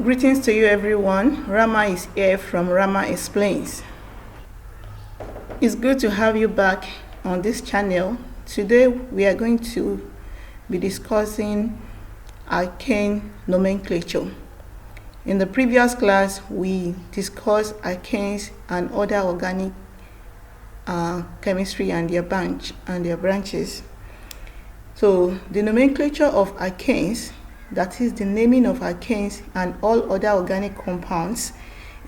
Greetings to you everyone. Rama is here from Rama Explains. It's good to have you back on this channel. Today we are going to be discussing alkane nomenclature. In the previous class we discussed alkanes and other organic chemistry and their branches. So the nomenclature of alkanes, that is the naming of alkanes and all other organic compounds,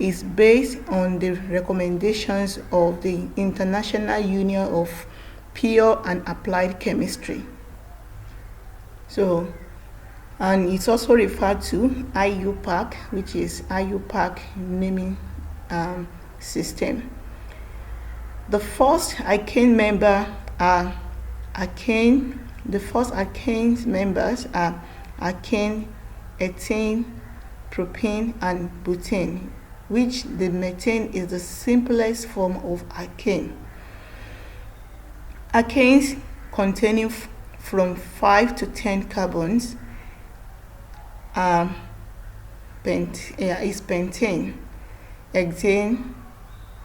is based on the recommendations of the International Union of Pure and Applied Chemistry. So, and it's also referred to IUPAC, which is IUPAC naming system. The first alkane member are alkane. The first alkane members are alkane, ethane, propane, and butane, which the methane is the simplest form of alkane. Alkanes containing from 5 to 10 carbons is pentane, hexane,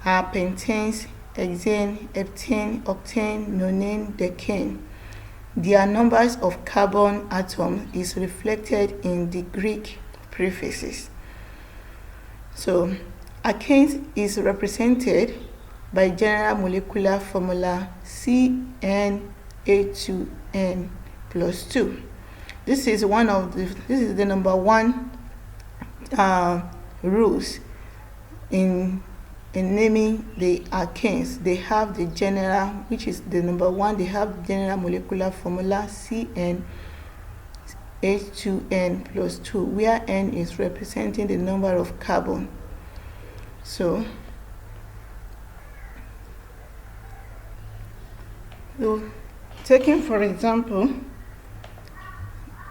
pentanes, hexane, heptane, octane, nonane, decane. Their numbers of carbon atoms is reflected in the Greek prefixes. So, alkanes is represented by general molecular formula CnA2n plus 2. This is the number one rules in naming the alkanes. They have the general, which is the number one, they have general molecular formula CnH2n plus 2, where n is representing the number of carbon. So taking for example,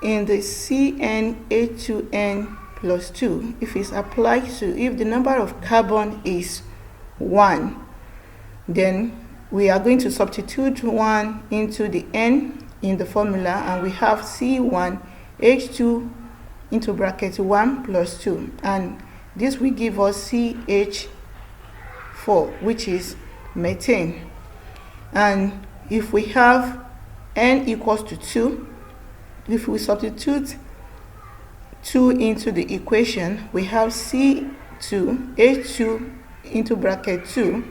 in the CnH2n plus 2, if it's applied to, if the number of carbon is 1, then we are going to substitute 1 into the n in the formula, and we have C1H2 into bracket 1 plus 2, and this will give us CH4, which is methane. And if we have n equals to 2, if we substitute 2 into the equation, we have C2H2 into bracket 2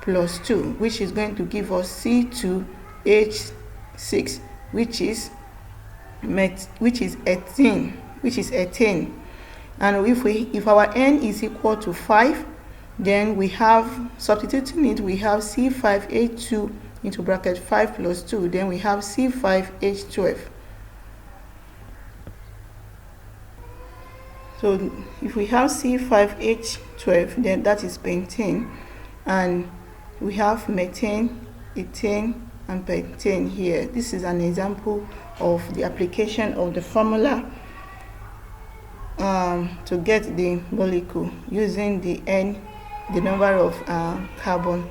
plus 2, which is going to give us C2H6, which is ethane. And if our n is equal to 5, then we have, substituting it, we have C5H2 into bracket 5 plus 2, then we have C5H12. So if we have C5H12, then that is pentane, and we have methane, ethane, and pentane here. This is an example of the application of the formula to get the molecule using the n, the number of carbon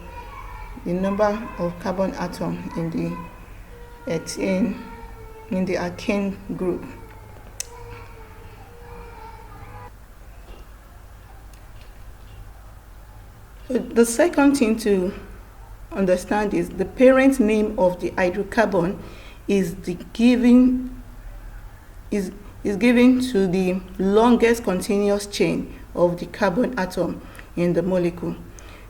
atom in the ethane, in the alkane group. The second thing to understand is the parent name of the hydrocarbon is given to the longest continuous chain of the carbon atom in the molecule.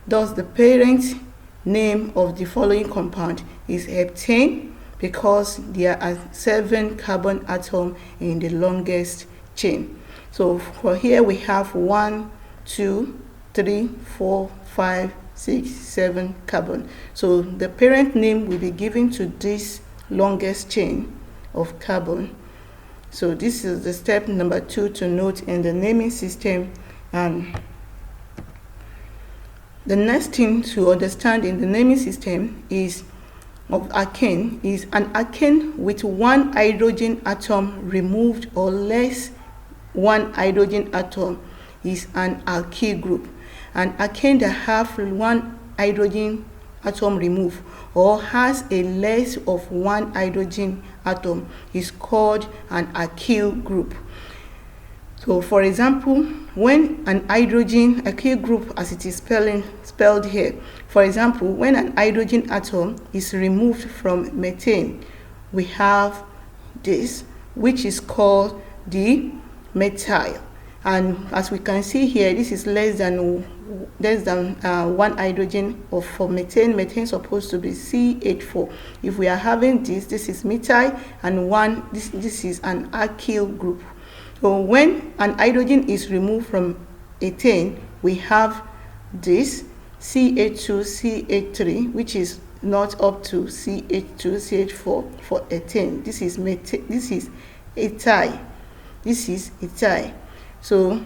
Thus, the parent name of the following compound is heptane, because there are 7 carbon atoms in the longest chain. So for here we have 1, 2, 3, 4, 5, 6, 7 carbon. So the parent name will be given to this longest chain of carbon. So this is the step number 2 to note in the naming system. And the next thing to understand in the naming system is of alkane is an alkane with 1 hydrogen atom removed or less 1 hydrogen atom is an alkyl group. An alkane that have 1 hydrogen atom removed or has a less of 1 hydrogen atom is called an alkyl group. So for example, when an hydrogen, a key group as it is spelled here, for example, when an hydrogen atom is removed from methane, we have this, which is called the methyl. And as we can see here, this is less than one hydrogen. Or for methane is supposed to be CH4. If we are having this is methyl, and this is an alkyl group. So when an hydrogen is removed from ethane, we have this CH2CH3, which is not up to CH2CH4 for ethane. This is ethyl. This is ethyl. So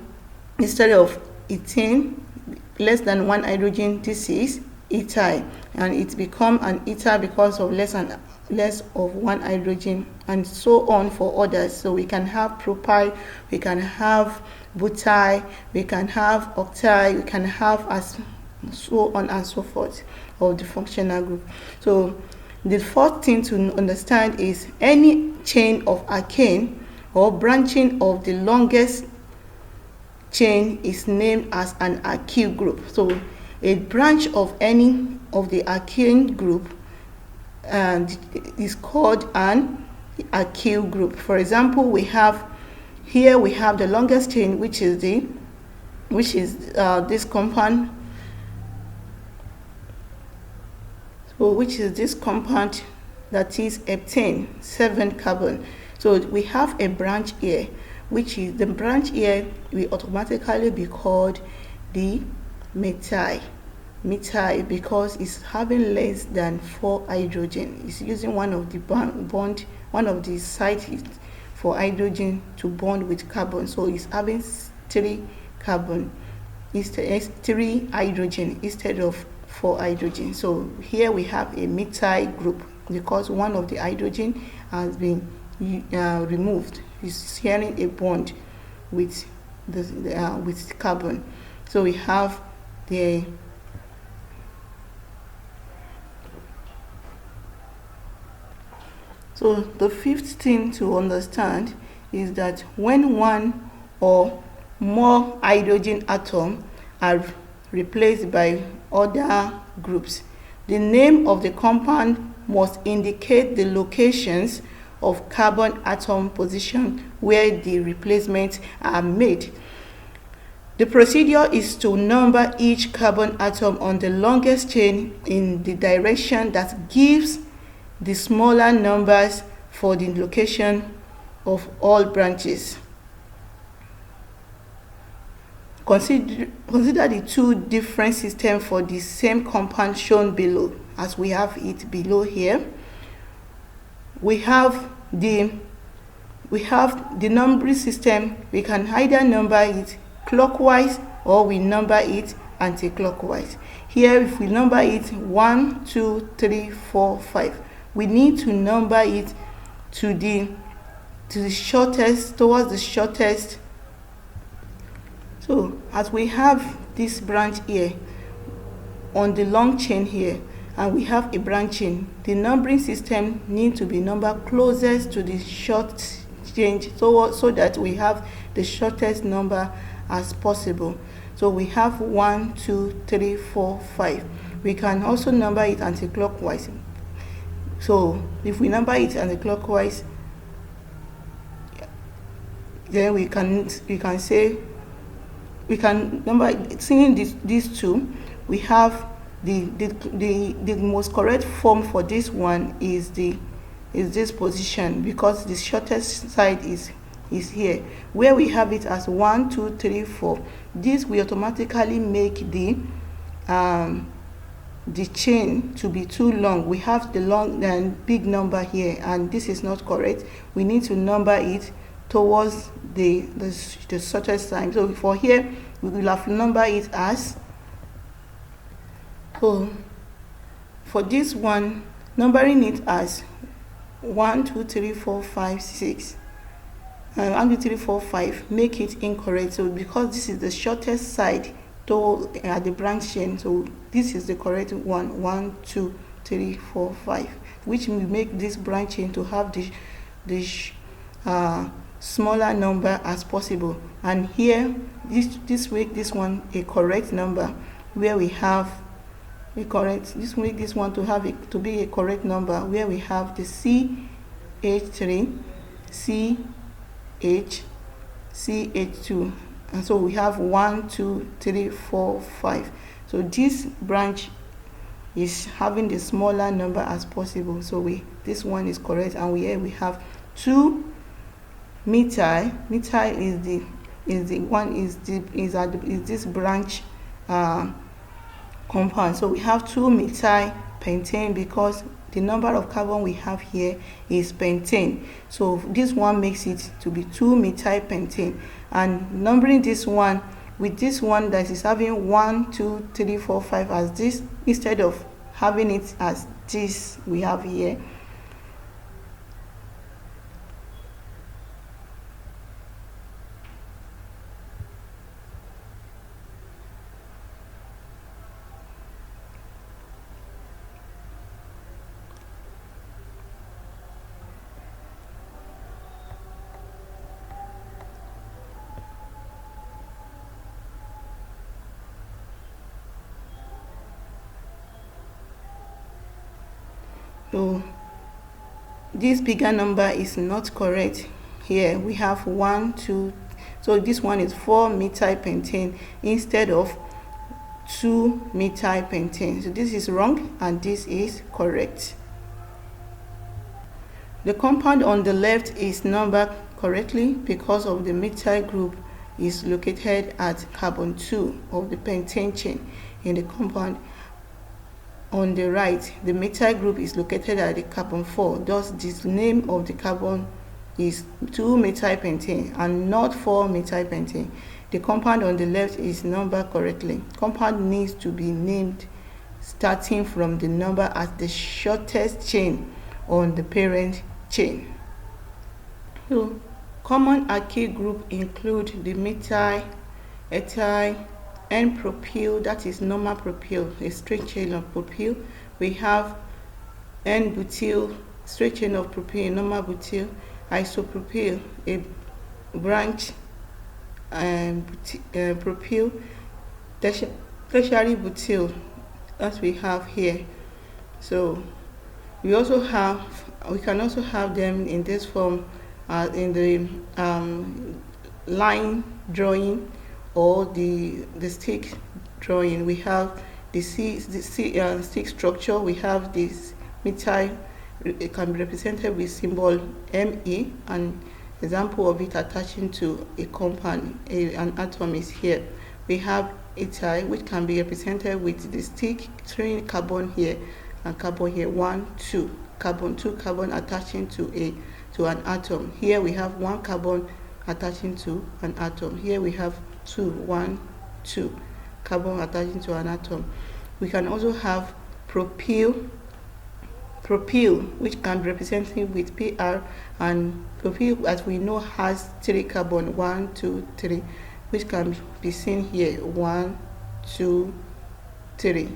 instead of ethane, less than one hydrogen, this is ethyl, and it becomes an ethyl because of less of one hydrogen, and so on for others. So we can have propyl, we can have butyl, we can have octyl, we can have as so on and so forth of the functional group. So the fourth thing to understand is any chain of alkane or branching of the longest chain is named as an alkyl group. So a branch of any of the alkane group is called an alkyl group. For example, we have the longest chain, which is this compound. So which is this compound that is heptane, 7 carbon. So we have a branch here, which is the branch here will automatically be called the methyl, because it's having less than 4 hydrogen. It's using one of the sites for hydrogen to bond with carbon. So it's having 3 carbon, it's 3 hydrogen instead of 4 hydrogen. So here we have a methyl group because one of the hydrogen has been removed. It's sharing a bond with with carbon. So we have the fifth thing to understand is that when one or more hydrogen atoms are replaced by other groups, the name of the compound must indicate the locations of carbon atom position where the replacements are made. The procedure is to number each carbon atom on the longest chain in the direction that gives the smaller numbers for the location of all branches. Consider the two different systems for the same compound shown below, as we have it below here. We have the numbering system. We can either number it clockwise or we number it anti-clockwise. Here, if we number it 1, 2, 3, 4, 5, we need to number it to the shortest, towards the shortest. So as we have this branch here on the long chain here, and we have a branching, the numbering system needs to be numbered closest to the short chain so that we have the shortest number as possible. So we have 1, 2, 3, 4, 5. We can also number it anti-clockwise. So if we number it anti-clockwise, then we can number, seeing these two, we have the most correct form for this one is this position, because the shortest side is here, where we have it as 1, 2, 3, 4. This will automatically make the chain to be too long. We have the long and big number here, and this is not correct. We need to number it towards the shortest side. So for here, we will have to number it as, so for this one, numbering it as 1, 2, 3, 4, 5, 6. 1, 2, 3, 4, 5 make it incorrect. So because this is the shortest side to the branch chain, so this is the correct one. 1, 2, 3, 4, 5, which will make this branch chain to have the smaller number as possible. And here this make this one a correct number, where we have a correct, this make this one to have it to be a correct number, where we have the CH3, CH, CH2, and so we have 1 2 3 4 5. So this branch is having the smaller number as possible, so this one is correct. And here we have 2 methyl. Methyl is this branch compound. So we have 2 methyl pentane, because the number of carbon we have here is pentane, so this one makes it to be 2 methyl pentane. And numbering this one with this one that is having 1 2 3 4 5 as this, instead of having it as this we have here, so this bigger number is not correct. Here we have 1 2, so this one is 4 methyl pentane instead of 2 methyl pentane. So this is wrong and this is correct. The compound on the left is numbered correctly because of the methyl group is located at carbon 2 of the pentane chain in the compound. On the right, the methyl group is located at the carbon 4. Thus, this name of the carbon is 2-methylpentane and not 4-methylpentane. The compound on the left is numbered correctly. Compound needs to be named starting from the number at the shortest chain on the parent chain. So, common alkyl group include the methyl, ethyl, N-propyl, that is normal propyl, a straight chain of propyl. We have N-butyl, straight chain of propyl, normal butyl. Isopropyl, a branch propyl. Tertiary butyl, as we have here. So we can also have them in this form in the line drawing or the stick drawing. We have the stick structure. We have this methyl. It can be represented with symbol Me, and example of it attaching to a compound, an atom is here. We have ethyl, which can be represented with the stick showing carbon here and carbon here, 1 2 carbon, 2 carbon attaching to an atom. Here we have 1 carbon attaching to an atom. Here we have 2 1 2 carbon attaching to an atom. We can also have propyl, which can be represented with Pr, and propyl, as we know, has 3 carbon, 1 2 3, which can be seen here, 1 2 3,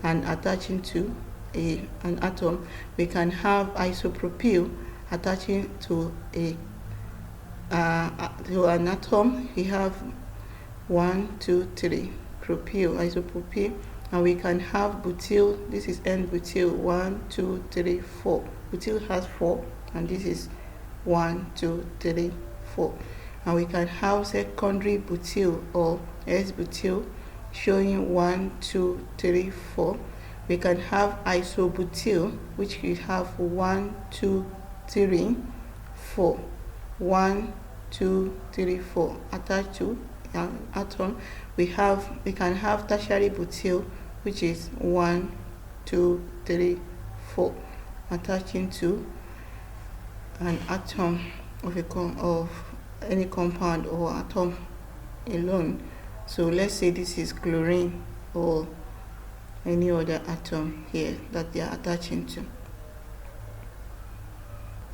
and attaching to an atom. We can have isopropyl attaching to an atom. We have 1 2 3 propyl, isopropyl. And we can have butyl. This is N-butyl, 1 2 3 4. Butyl has 4, and this is 1 2 3 4. And we can have secondary butyl or S-butyl showing 1 2 3 4. We can have isobutyl, which we have 1 2 3 4. 1 2 3 4 attached to an atom. We can have tertiary butyl, which is 1 2 3 4 attaching to an atom of any compound or atom alone. So let's say this is chlorine or any other atom here that they are attaching to.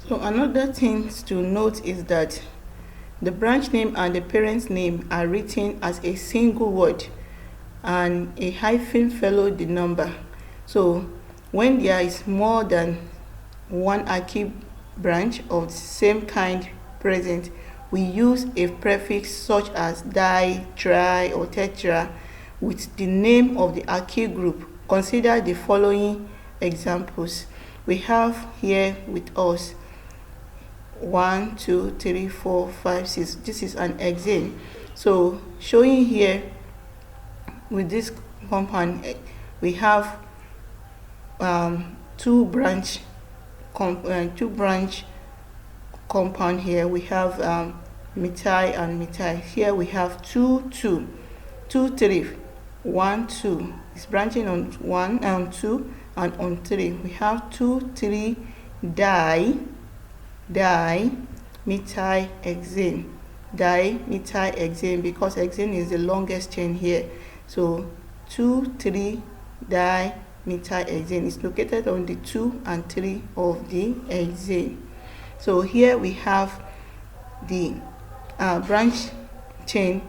So another thing to note is that the branch name and the parent's name are written as a single word, and a hyphen follow the number. So when there is more than one alkyl branch of the same kind present, we use a prefix such as di, tri, or tetra with the name of the alkyl group. Consider the following examples. We have here with us 1, 2, 3, 4, 5, 6. This is an hexane. So showing here with this compound, we have two branch compound here. We have methyl and methyl. Here we have 2, 2, 2, 3, 1, 2. It's branching on 1 and 2 and on 3. We have 2, 3 dimethyl hexane, because hexane is the longest chain here. So 2, 3 dimethyl hexane is located on the 2 and 3 of the hexane. So here we have the branch chain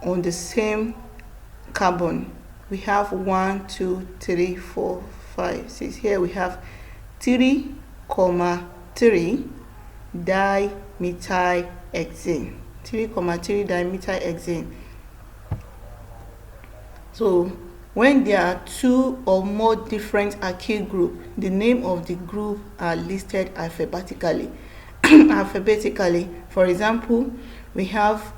on the same carbon. We have 1, 2, 3, 4, 5, 6. Here we have 3, 3 dimethyl hexane. 3, 3 dimethyl hexane. So when there are two or more different alkyl groups, the name of the group are listed alphabetically. For example, we have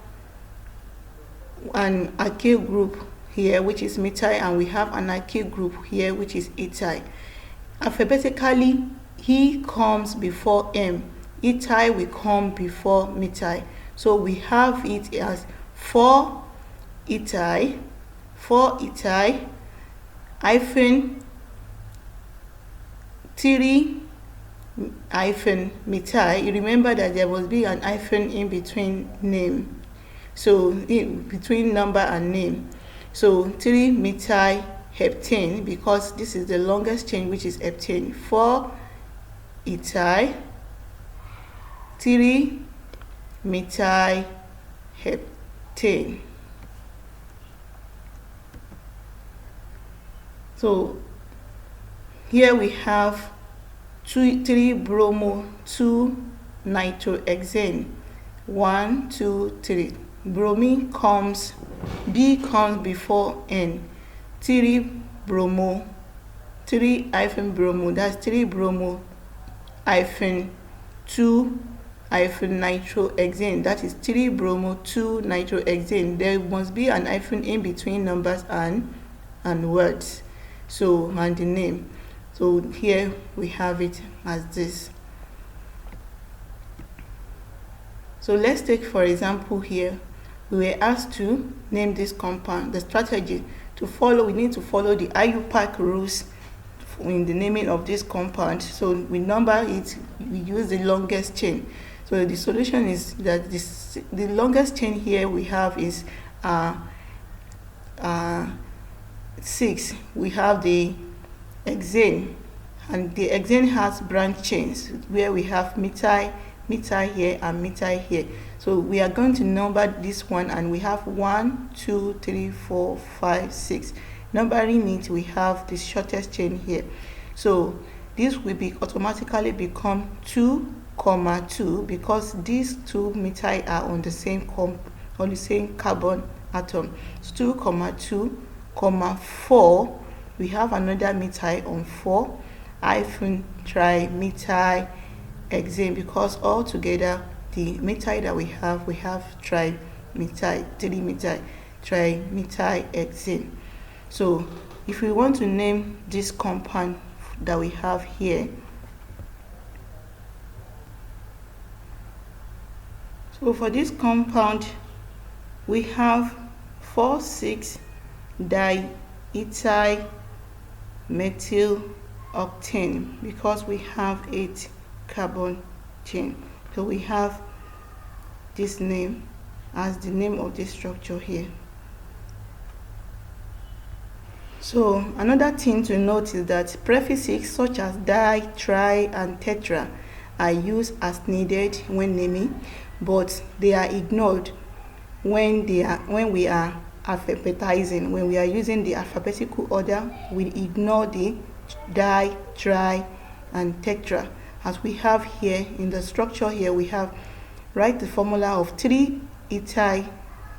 an alkyl group here which is methyl, and we have an alkyl group here which is ethyl. Alphabetically, he comes before M. Ethyl will come before methyl. So we have it as 4 ethyl hyphen 3 hyphen methyl. You remember that there must be an hyphen in between name, so in between number and name. So 3 methyl heptane, because this is the longest chain, which is heptane. 4 ethyl 3 methyl heptane. So here we have 3 bromo 2 nitrohexane. 1, 2, 3. Bromine comes, B comes before N. 3 bromo 3 hyphen bromo, that's 3 bromo hyphen 2 hyphen nitrohexane, that is 3 bromo 2 nitrohexane. There must be an hyphen in between numbers and words, so and the name. So here we have it as this. So let's take for example here, we were asked to name this compound. The strategy to follow, we need to follow the IUPAC rules in the naming of this compound. So we number it, we use the longest chain. So the solution is that the longest chain here we have is 6. We have the hexane, and the hexane has branch chains where we have methyl here and methyl here. So we are going to number this one, and we have 1, 2, 3, 4, 5, 6. Numbering it, we have the shortest chain here. So this will be automatically become 2, 2, because these two methyl are on the same carbon atom. So 2, 2, 4. We have another methyl on 4 hyphen trimethyl hexane, because all together the methyl that we have trimethyl, 3 methyl trimethyl hexane. So if we want to name this compound that we have here, so for this compound we have 4,6 diethyl methyl octane, because we have 8 carbon chain. So we have this name as the name of this structure here. So another thing to note is that prefixes such as di, tri, and tetra are used as needed when naming, but they are ignored when we are alphabetizing. When we are using the alphabetical order, we ignore the di, tri, and tetra. As we have here in the structure here, we have write the formula of 3-ethyl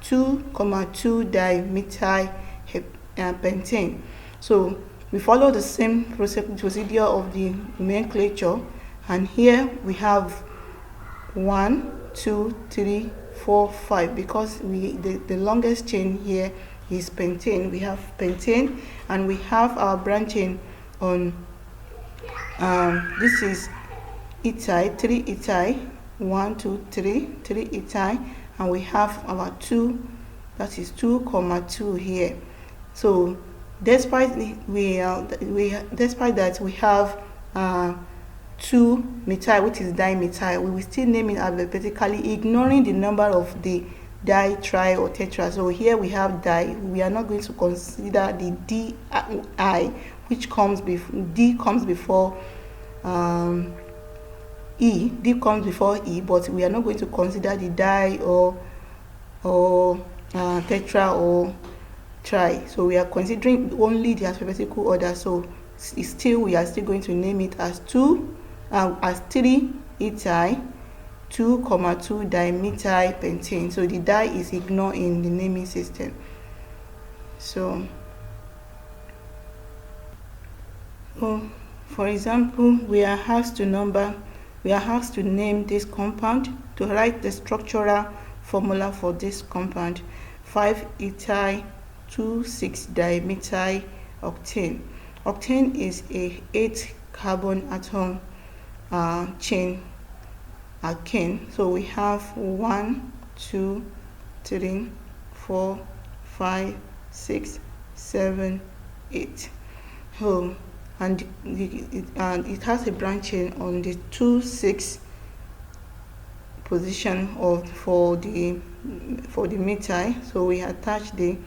2,2-dimethyl So we follow the same procedure of the nomenclature, and here we have 1, 2, 3, 4, 5, because the longest chain here is pentane. We have pentane, and we have our branching on this is ethyl, 3-ethyl, 1, 2, 3, 3-ethyl, and we have our 2, that is 2,2 here. So despite that we have 2-methyl, which is dimethyl, we will still name it alphabetically, ignoring the number of the di, tri, or tetra. So here we have di. We are not going to consider the di, which comes before d comes before e. D comes before e, but we are not going to consider the di or tetra or tri. So we are considering only the alphabetical order. So we are still going to name it as 3-ethyl 2,2 dimethyl. So the di is ignored in the naming system. So for example, we are asked to name this compound, to write the structural formula for this compound: 5-ethyl 2,6-dimethyl octane. Octane is a 8-carbon atom chain alkane. So we have 1, 2, 3, 4, 5, 6, 7, 8. And it has a branching on the 2,6 position for the methyl. So we attach the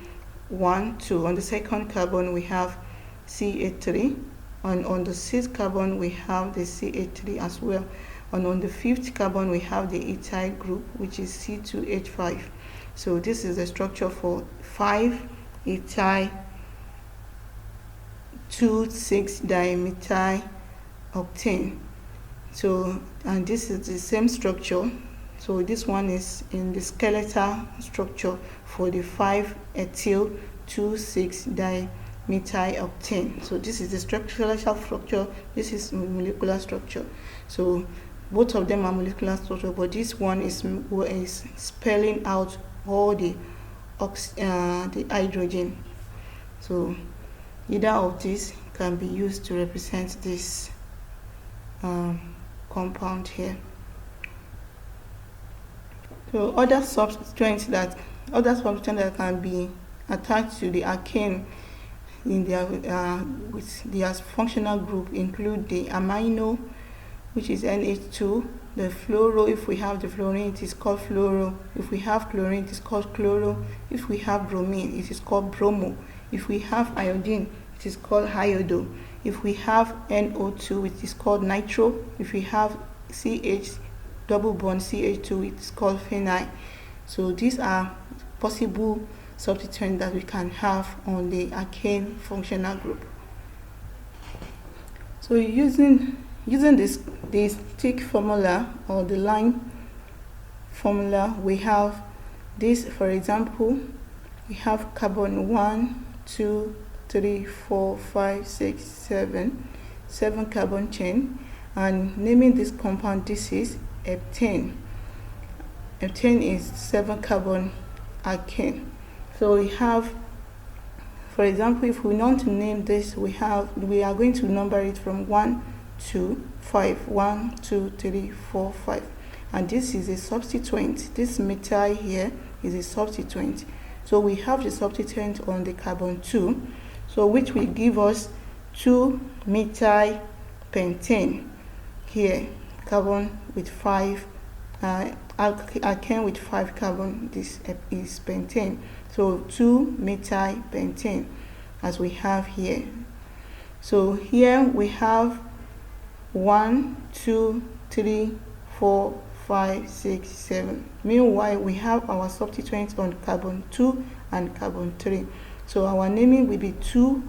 1, 2. On the second carbon we have CH3, and on the 6th carbon we have the CH3 as well, and on the 5th carbon we have the ethyl group, which is C2H5. So this is the structure for 5-ethyl 2,6-dimethyl octane. So, and this is the same structure. So this one is in the skeletal structure for the 5-ethyl 2,6-dimethyl octane. So this is the structural structure, this is molecular structure. So both of them are molecular structure, but this one is spelling out all the hydrogen. So either of these can be used to represent this compound here. So other substituents that can be attached to the alkane in their with their functional group include the amino, which is NH2, the fluoro. If we have the fluorine, it is called fluoro. If we have chlorine, it is called chloro. If we have bromine, it is called bromo. If we have iodine, it is called iodo. If we have NO2, it is called nitro. If we have CH double bond CH2, it is called phenyl. So these are possible substituents that we can have on the alkane functional group. So using this stick formula or the line formula, we have this. For example, we have carbon 1, 2, 3, 4, 5, 6, 7 carbon chain, and naming this compound, this is heptane. Heptane is 7 carbon alkane. So we have, for example, if we want to name this, we are going to number it from 1 to 5. 1, 2, 3, 4, 5. And this is a substituent. This methyl here is a substituent. So we have the substituent on the carbon 2, so which will give us 2-methyl pentane. Here, carbon with 5, alkane with 5 carbon. This is pentane. So 2-methyl pentane, as we have here. So here we have 1, 2, 3, 4, 5, 6, 7. Meanwhile, we have our substituents on carbon 2 and carbon 3. So our naming will be 2,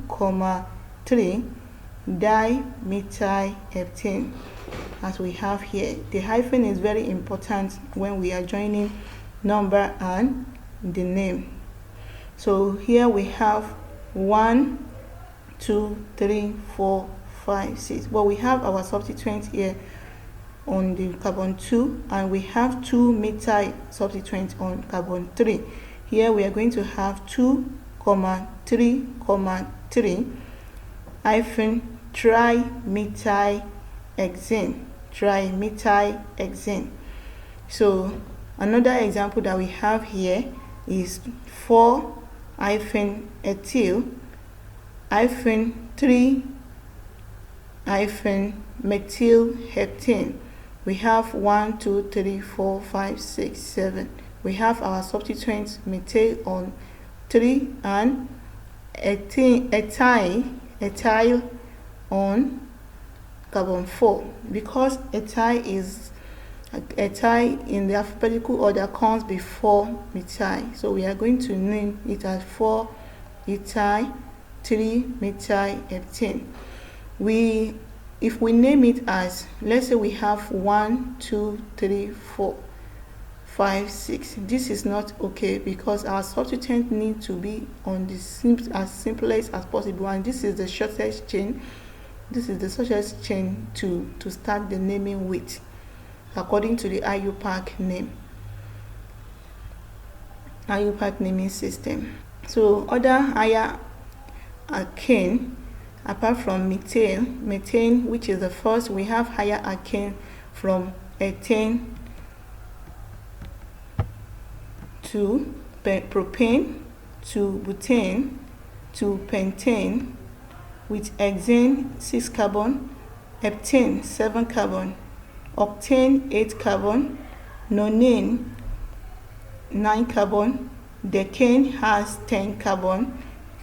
3, dimethylheptane, as we have here. The hyphen is very important when we are joining number and the name. So here we have 1, 2, 3, 4, 5, 6, but we have our substituent here on the carbon 2, and we have 2 methyl substituent on carbon 3. Here we are going to have 2, 3, 3 hyphen trimethylhexane. So another example that we have here is 4 hyphen ethyl hyphen 3 hyphen methylheptane. We have 1, 2, 3, 4, 5, 6, 7. We have our substituents methyl on 3 and ethyl on carbon 4. Because ethyl in the alphabetical order comes before methyl, so we are going to name it as 4 ethyl 3 methylheptane. If we name it as, let's say we have 1, 2, 3, 4, 5, 6, this is not okay, because our substituent need to be on the as simplest as possible, and this is the shortest chain. This is the shortest chain to start the naming with, according to the IUPAC naming system. So other higher alkane, apart from methane, which is the first, we have higher alkane from ethane to propane to butane to pentane, with hexane 6 carbon, heptane 7 carbon, octane 8 carbon, nonane 9 carbon, decane has 10 carbon.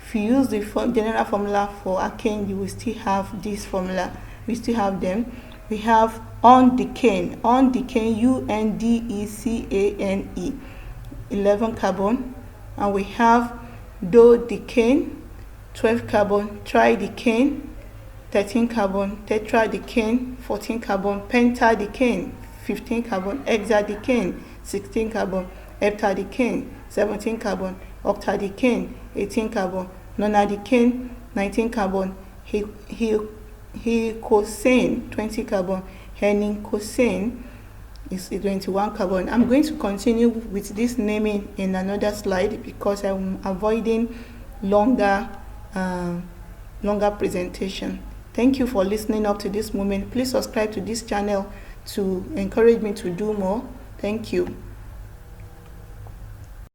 If you use the general formula for alkane, you will still have this formula. We still have them. We have undecane, UNDECANE, 11 carbon, and we have dodecane 12 carbon, tridecane 13 carbon, tetradecane 14 carbon, pentadecane 15 carbon, hexadecane 16 carbon, heptadecane 17 carbon, octadecane 18 carbon, nonadecane 19 carbon, hecosane 20 carbon, henicosane is 21 carbon. I'm going to continue with this naming in another slide because I'm avoiding longer presentation. Thank you for listening up to this moment. Please subscribe to this channel to encourage me to do more. Thank you.